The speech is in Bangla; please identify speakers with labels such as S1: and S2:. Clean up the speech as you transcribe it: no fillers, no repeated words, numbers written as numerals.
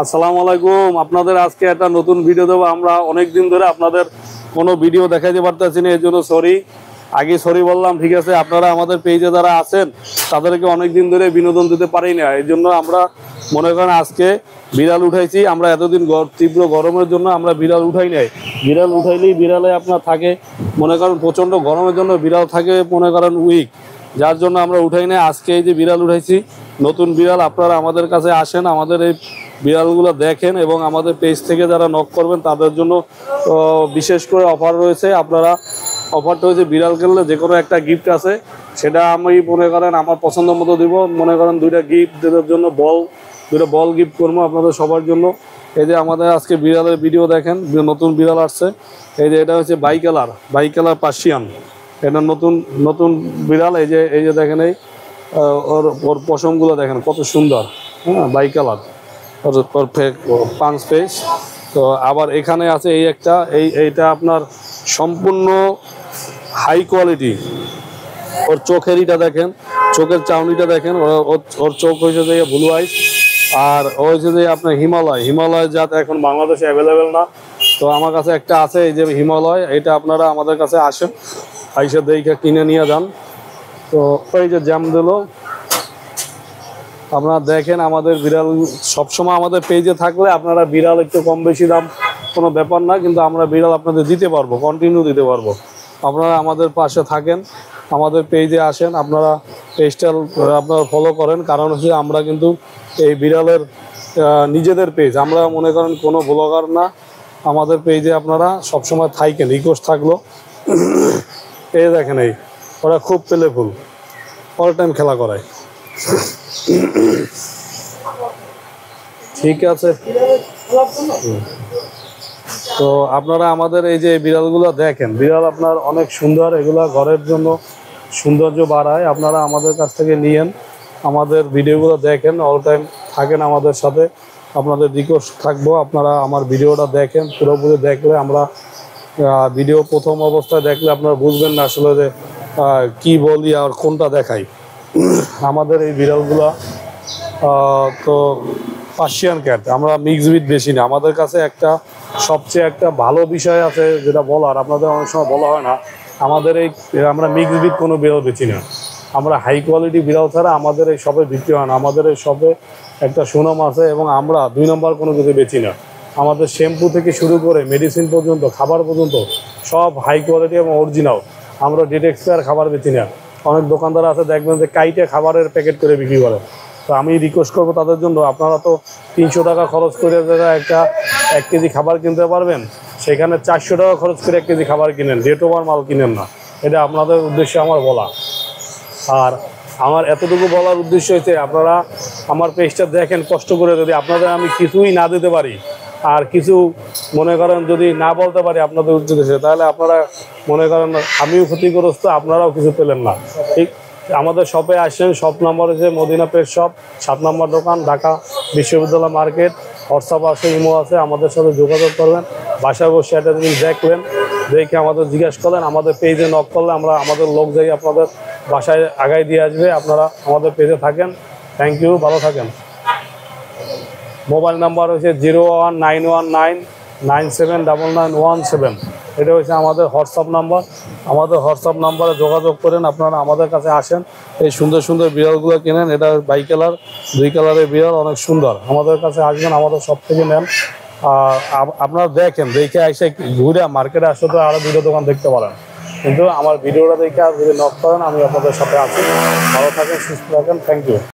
S1: আসসালামু আলাইকুম। আপনাদের আজকে একটা নতুন ভিডিও দেবো। আমরা অনেক দিন ধরে আপনাদের কোনো ভিডিও দেখাইতে পারতেছি না, এর জন্য সরি। আগে সরি বললাম, ঠিক আছে। আপনারা আমাদের পেজে যারা আছেন তাদেরকে অনেক দিন ধরে বিনোদন দিতে পারি না, এই জন্য আমরা মনে করেন আজকে বিড়াল উঠাইছি। আমরা এতদিন তীব্র গরমের জন্য আমরা বিড়াল উঠাই নাই। বিড়াল উঠাইলেই বিড়ালে আপনার থাকে মনে করেন প্রচণ্ড গরমের জন্য বিড়াল থাকে মনে করেন উইক, যার জন্য আমরা উঠাই নাই। আজকে এই যে বিড়াল উঠাইছি, নতুন বিড়াল, আপনারা আমাদের কাছে আসেন, আমাদের এই বিড়ালগুলো দেখেন এবং আমাদের পেজ থেকে যারা নক করবেন তাদের জন্য বিশেষ করে অফার রয়েছে। আপনারা অফারটা হয়েছে বিড়াল কিনলে যে কোনো একটা গিফট আছে, সেটা আমি মনে করেন আমার পছন্দ মতো দিব। মনে করেন দুইটা গিফট দেওয়ার জন্য দুইটা বল গিফট করবো আপনাদের সবার জন্য। এই যে আমাদের আজকে বিড়ালের ভিডিও দেখেন, নতুন বিড়াল আসছে। এই যে এটা হচ্ছে বাই কালার পার্সিয়ান, এটা নতুন বিড়াল। এই যে দেখেন, এই ওর পশমগুলো দেখেন কত সুন্দর। হ্যাঁ, বাই কালার, পাঁচ পেজ। তো আবার এখানে আছে এই একটা, এইটা আপনার সম্পূর্ণ হাই কোয়ালিটি। ওর চোখেরইটা দেখেন, চোখের চাউনিটা দেখেন। ওর চোখ হয়েছে যে ব্লু আইস, আর ও হয়েছে যে আপনার হিমালয় জাত এখন বাংলাদেশে অ্যাভেলেবেল না। তো আমার কাছে একটা আছে, এই যে হিমালয়, এটা আপনারা আমাদের কাছে আসেন, আইসা দেখে কিনে নিয়ে যান। তো ওই যে জ্যাম দিল, আপনারা দেখেন। আমাদের বিড়াল সবসময় আমাদের পেজে থাকলে আপনারা বিড়াল একটু কম বেশি দাম কোনো ব্যাপার না, কিন্তু আমরা বিড়াল আপনাদের দিতে পারবো, কন্টিনিউ দিতে পারবো। আপনারা আমাদের পাশে থাকেন, আমাদের পেজে আসেন, আপনারা পেজটা আপনারা ফলো করেন। কারণ হচ্ছে আমরা কিন্তু এই বিড়ালের নিজেদের পেজ, আমরা মনে করেন কোনো ব্লগার না। আমাদের পেজে আপনারা সবসময় থাকেন, রিকোয়েস্ট থাকলো। এই দেখেন, এই ওরা খুব প্লেফুল, অল টাইম খেলা করায়। ঠিক আছে, তো আপনারা আমাদের এই যে বিড়ালগুলো দেখেন, বিড়াল আপনার অনেক সুন্দর, এগুলা ঘরের জন্য সৌন্দর্য বাড়ায়। আপনারা আমাদের কাছ থেকে নিয়েন, আমাদের ভিডিওগুলো দেখেন, অল টাইম থাকেন আমাদের সাথে। আপনাদের রিকোয়েস্ট থাকবো, আপনারা আমার ভিডিওটা দেখেন, পুরোপুরি দেখলে আমরা ভিডিও প্রথম অবস্থায় দেখলে আপনারা বুঝবেন না আসলে যে কি বলি আর কোনটা দেখাই। আমাদের এই বিড়ালগুলা তো পার্সিয়ান ক্যাট, আমরা মিক্স ব্রিড বেশি না। আমাদের কাছে সবচেয়ে একটা ভালো বিষয় আছে যেটা বলার, আপনাদের অনেক সময় বলা হয় না। আমরা মিক্স ব্রিড কোনো বিড়াল বেচি না। আমরা হাই কোয়ালিটি বিড়াল ছাড়া আমাদের এই শপে বিক্রি হয় না। আমাদের এই শপে একটা সুনাম আছে এবং আমরা 2 নম্বর কোনো কিছু বেচি না। আমাদের শ্যাম্পু থেকে শুরু করে মেডিসিন পর্যন্ত, খাবার পর্যন্ত সব হাই কোয়ালিটি এবং অরিজিনাল। আমরা ডেট এক্সপায়ার খাবার বেচি না। অনেক দোকানদার আছে দেখবেন যে কাইটে খাবারের প্যাকেট করে বিক্রি করে। তো আমি রিকোয়েস্ট করবো তাদের জন্য, আপনারা তো 300 টাকা খরচ করে যারা 1 কেজি খাবার কিনতে পারবেন, সেখানে 400 টাকা খরচ করে 1 কেজি খাবার কিনেন, ডেট ওভার মাল কিনেন না। এটা আপনাদের উদ্দেশ্যে আমার বলা। আর আমার এতটুকু বলার উদ্দেশ্য হচ্ছে, আপনারা আমার পেজটা দেখেন কষ্ট করে। যদি আপনাদের আমি কিছুই না দিতে পারি আর কিছু মনে করেন যদি না বলতে পারি আপনাদের উদ্দেশ্যে, তাহলে আপনারা মনে করেন আমিও ক্ষতিগ্রস্ত, আপনারাও কিছু পেলেন না। ঠিক, আমাদের শপে আসেন। শপ নাম্বার হচ্ছে মদিনা পেজ শপ, 7 নম্বর দোকান, ঢাকা বিশ্ববিদ্যালয় মার্কেট। হোয়াটসঅ্যাপ আছে, ইমো আছে, আমাদের সাথে যোগাযোগ করবেন। বাসায় বসে একটা জিনিস দেখলেন, দেখে আমাদের জিজ্ঞেস করলেন, আমাদের পেজে নক করলে আমাদের লোক যাই আপনাদের বাসায় আগায় দিয়ে আসবে। আপনারা আমাদের পেজে থাকেন। থ্যাংক ইউ, ভালো থাকেন। মোবাইল নাম্বার হচ্ছে 01919979917। এটা হচ্ছে আমাদের হোয়াটসঅ্যাপ নাম্বার। আমাদের হোয়াটসঅ্যাপ নাম্বারে যোগাযোগ করেন, আপনারা আমাদের কাছে আসেন, এই সুন্দর সুন্দর বিড়ালগুলো কেনেন। এটা বাই কালার, 2 কালারের বিড়াল, অনেক সুন্দর। আমাদের কাছে আসবেন, আমাদের সব থেকে নেন। আপনারা দেখেন, দেখে এসে ঘুরে মার্কেটে আসলে তো আরও 2টা দোকান দেখতে পারেন, কিন্তু আমার ভিডিওটা দেখে যদি নক করেন আমি আপনাদের সাথে আছি। ভালো থাকেন, সুস্থ থাকেন। Thank you.